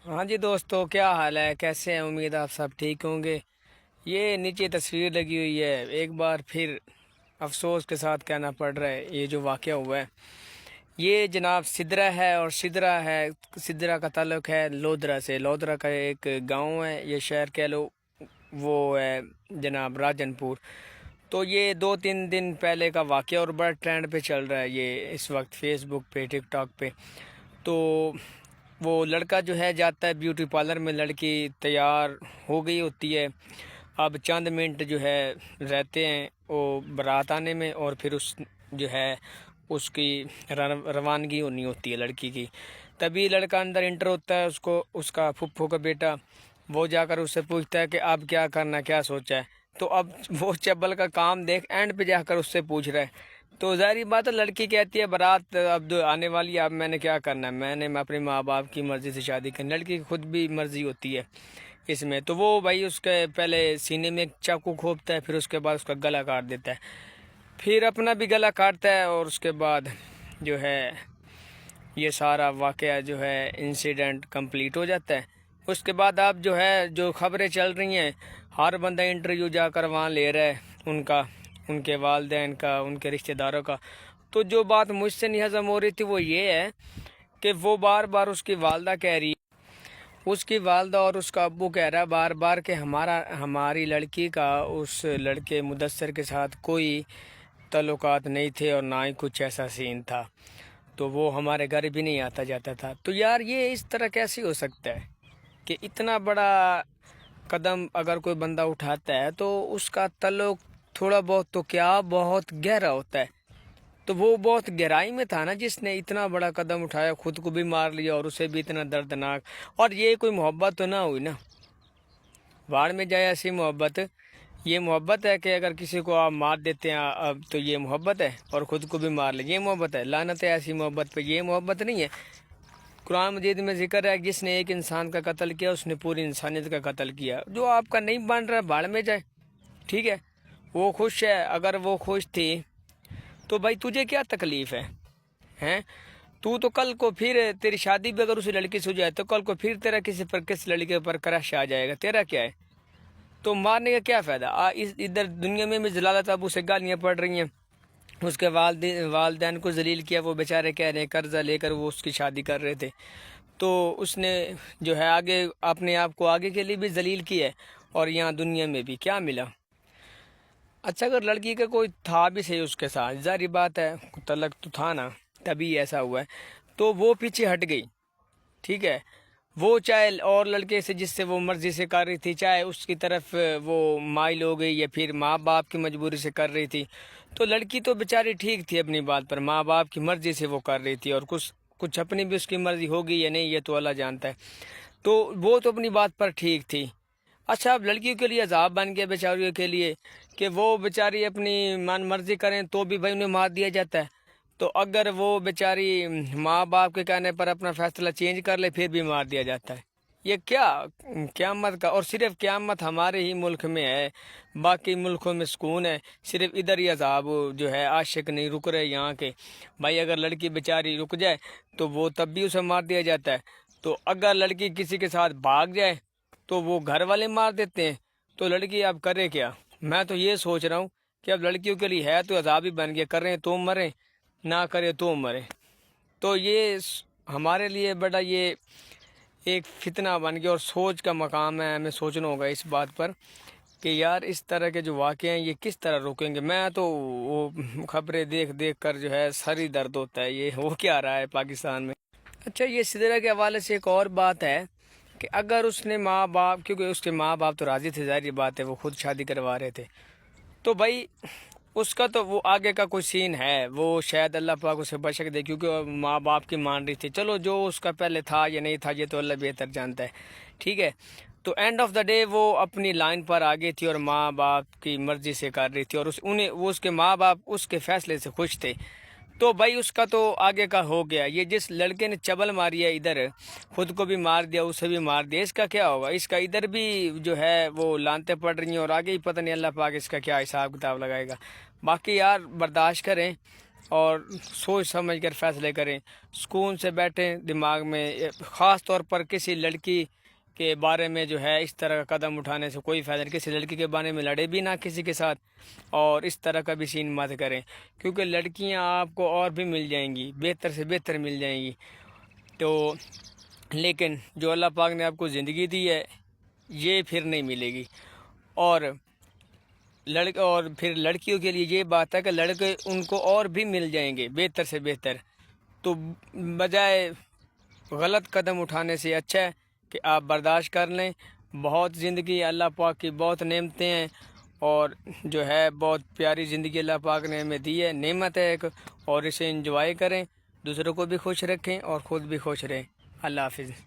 ہاں جی دوستو، کیا حال ہے؟ کیسے ہیں؟ امید آپ سب ٹھیک ہوں گے۔ یہ نیچے تصویر لگی ہوئی ہے، ایک بار پھر افسوس کے ساتھ کہنا پڑ رہا ہے یہ جو واقعہ ہوا ہے، یہ جناب سدرا ہے، اور سدرا کا تعلق ہے لودرا سے۔ لودرا کا ایک گاؤں ہے، یہ شہر کہہ لو، وہ ہے جناب راجن پور۔ تو یہ 2-3 دن پہلے کا واقعہ، اور بڑا ٹرینڈ پہ چل رہا ہے یہ اس وقت فیس بک پہ، ٹک ٹاک پہ۔ تو وہ لڑکا جو ہے جاتا ہے بیوٹی پارلر میں، لڑکی تیار ہو گئی ہوتی ہے، اب چند منٹ جو ہے رہتے ہیں وہ بارات آنے میں، اور پھر جو ہے اس کی روانگی ہونی ہوتی ہے لڑکی کی۔ تبھی لڑکا اندر انٹر ہوتا ہے، اس کا پھپھو کا بیٹا، وہ جا کر اس سے پوچھتا ہے کہ اب کیا کرنا، کیا سوچا ہے؟ تو اب وہ چبل کا کام دیکھ اینڈ پہ جا کر اس سے پوچھ رہا ہے۔ تو ظاہری بات ہے، لڑکی کہتی ہے بارات اب آنے والی ہے، اب میں نے کیا کرنا ہے، میں نے اپنے ماں باپ کی مرضی سے شادی کرنی۔ لڑکی کی خود بھی مرضی ہوتی ہے اس میں، تو وہ بھائی اس کے پہلے سینے میں ایک چاقو کھوپتا ہے، پھر اس کے بعد اس کا گلا کاٹ دیتا ہے، پھر اپنا بھی گلا کاٹتا ہے، اور اس کے بعد جو ہے یہ سارا واقعہ جو ہے انسیڈنٹ کمپلیٹ ہو جاتا ہے۔ اس کے بعد اب جو ہے جو خبریں چل رہی ہیں، ہر بندہ انٹرویو جا کر وہاں لے رہا ہے ان کے والدین کا، ان کے رشتہ داروں کا۔ تو جو بات مجھ سے نہیں ہضم ہو رہی تھی وہ یہ ہے کہ وہ بار بار اس کی والدہ کہہ رہی ہے، اس کی والدہ اور اس کا ابو کہہ رہا ہے بار بار کہ ہماری لڑکی کا اس لڑکے مدثر کے ساتھ کوئی تعلقات نہیں تھے، اور نہ ہی کچھ ایسا سین تھا، تو وہ ہمارے گھر بھی نہیں آتا جاتا تھا۔ تو یار یہ اس طرح کیسے ہو سکتا ہے کہ اتنا بڑا قدم اگر کوئی بندہ اٹھاتا ہے تو اس کا تعلق تھوڑا بہت تو کیا بہت گہرا ہوتا ہے؟ تو وہ بہت گہرائی میں تھا نا، جس نے اتنا بڑا قدم اٹھایا، خود کو بھی مار لیا اور اسے بھی اتنا دردناک۔ اور یہ کوئی محبت تو نہ ہوئی نا، باڑ میں جائے ایسی محبت۔ یہ محبت ہے کہ اگر کسی کو آپ مار دیتے ہیں اب تو یہ محبت ہے، اور خود کو بھی مار لے، یہ محبت ہے؟ لعنت ہے ایسی محبت پہ، یہ محبت نہیں ہے۔ قرآن مجید میں ذکر ہے، جس نے ایک انسان کا قتل کیا اس نے پوری انسانیت کا قتل کیا۔ جو آپ کا نہیں بن رہا باڑ میں جائے، ٹھیک ہے؟ وہ خوش ہے، اگر وہ خوش تھی تو بھائی تجھے کیا تکلیف ہے؟ ہیں تو کل کو پھر تیری شادی بھی اگر اسی لڑکی سے ہو جائے تو کل کو پھر تیرا کس لڑکے پر کرش آ جائے گا، تیرا کیا ہے؟ تو مارنے کا کیا فائدہ؟ ادھر دنیا میں بھی ضلالت ابو سے گالیاں پڑ رہی ہیں، اس کے والدین کو ذلیل کیا، وہ بیچارے کہہ رہے ہیں قرضہ لے کر وہ اس کی شادی کر رہے تھے، تو اس نے جو ہے آگے اپنے آپ کو آگے کے لیے بھی ذلیل کیا ہے، اور یہاں دنیا میں بھی کیا ملا؟ اچھا اگر لڑکی کا کوئی تھا بھی صحیح اس کے ساتھ، ظاہری بات ہے تعلق تو تھا نا، تبھی ایسا ہوا ہے، تو وہ پیچھے ہٹ گئی، ٹھیک ہے؟ وہ چاہے اور لڑکے سے جس سے وہ مرضی سے کر رہی تھی، چاہے اس کی طرف وہ مائل ہو گئی یا پھر ماں باپ کی مجبوری سے کر رہی تھی، تو لڑکی تو بیچاری ٹھیک تھی اپنی بات پر، ماں باپ کی مرضی سے وہ کر رہی تھی، اور کچھ اپنی بھی اس کی مرضی ہوگی یا نہیں یہ تو اللہ جانتا ہے، تو وہ تو اپنی بات پر ٹھیک تھی۔ اچھا اب لڑکیوں کے لیے عذاب بن گیا بیچاریوں کے لیے کہ وہ بیچاری اپنی من مرضی کریں تو بھی بھائی انہیں مار دیا جاتا ہے، تو اگر وہ بیچاری ماں باپ کے کہنے پر اپنا فیصلہ چینج کر لے پھر بھی مار دیا جاتا ہے۔ یہ کیا قیامت کا؟ اور صرف قیامت ہمارے ہی ملک میں ہے، باقی ملکوں میں سکون ہے، صرف ادھر ہی عذاب جو ہے عاشق نہیں رک رہے یہاں کے۔ بھائی اگر لڑکی بیچاری رک جائے تو وہ تب بھی اسے مار دیا جاتا ہے، تو اگر لڑکی کسی کے ساتھ بھاگ جائے تو وہ گھر والے مار دیتے ہیں، تو لڑکی اب کرے کیا؟ میں تو یہ سوچ رہا ہوں کہ اب لڑکیوں کے لیے ہے تو عذاب ہی بن گیا، کریں تو مریں، نہ کرے تو مرے۔ تو یہ ہمارے لیے بڑا یہ ایک فتنہ بن گیا، اور سوچ کا مقام ہے، ہمیں سوچنا ہوگا اس بات پر کہ یار اس طرح کے جو واقعے ہیں یہ کس طرح روکیں گے؟ میں تو وہ خبریں دیکھ کر جو ہے سر ہی درد ہوتا ہے، یہ ہو کیا رہا ہے پاکستان میں؟ اچھا یہ سدرا کے حوالے سے ایک اور بات ہے کہ اگر اس نے ماں باپ، کیونکہ اس کے ماں باپ تو راضی تھے، ظاہری بات ہے وہ خود شادی کروا رہے تھے، تو بھائی اس کا تو وہ آگے کا کوئی سین ہے، وہ شاید اللہ پاک اسے بشک دے، کیونکہ وہ ماں باپ کی مان رہی تھی، چلو جو اس کا پہلے تھا یا نہیں تھا یہ تو اللہ بہتر جانتا ہے، ٹھیک ہے؟ تو اینڈ آف دا ڈے وہ اپنی لائن پر آگے تھی اور ماں باپ کی مرضی سے کر رہی تھی، اور اس کے ماں باپ اس کے فیصلے سے خوش تھے، تو بھائی اس کا تو آگے کا ہو گیا۔ یہ جس لڑکے نے چبل ماری ہے ادھر، خود کو بھی مار دیا اسے بھی مار دیا، اس کا کیا ہوگا؟ اس کا ادھر بھی جو ہے وہ لانتیں پڑ رہی ہیں، اور آگے ہی پتہ نہیں اللہ پاک اس کا کیا حساب کتاب لگائے گا۔ باقی یار برداشت کریں، اور سوچ سمجھ کر فیصلے کریں، سکون سے بیٹھیں، دماغ میں خاص طور پر کسی لڑکی کے بارے میں جو ہے اس طرح کا قدم اٹھانے سے کوئی فائدہ نہیں۔ کسی لڑکی کے بارے میں لڑے بھی نہ کسی کے ساتھ، اور اس طرح کا بھی سین مت کریں، کیونکہ لڑکیاں آپ کو اور بھی مل جائیں گی، بہتر سے بہتر مل جائیں گی، تو لیکن جو اللہ پاک نے آپ کو زندگی دی ہے یہ پھر نہیں ملے گی۔ اور پھر لڑکیوں کے لیے یہ بات ہے کہ لڑکے ان کو اور بھی مل جائیں گے بہتر سے بہتر، تو بجائے غلط قدم اٹھانے سے اچھا ہے کہ آپ برداشت کر لیں۔ بہت زندگی اللہ پاک کی بہت نعمتیں ہیں، اور جو ہے بہت پیاری زندگی اللہ پاک نے ہمیں دی ہے، نعمت ہے ایک، اور اسے انجوائے کریں، دوسروں کو بھی خوش رکھیں اور خود بھی خوش رہیں۔ اللہ حافظ۔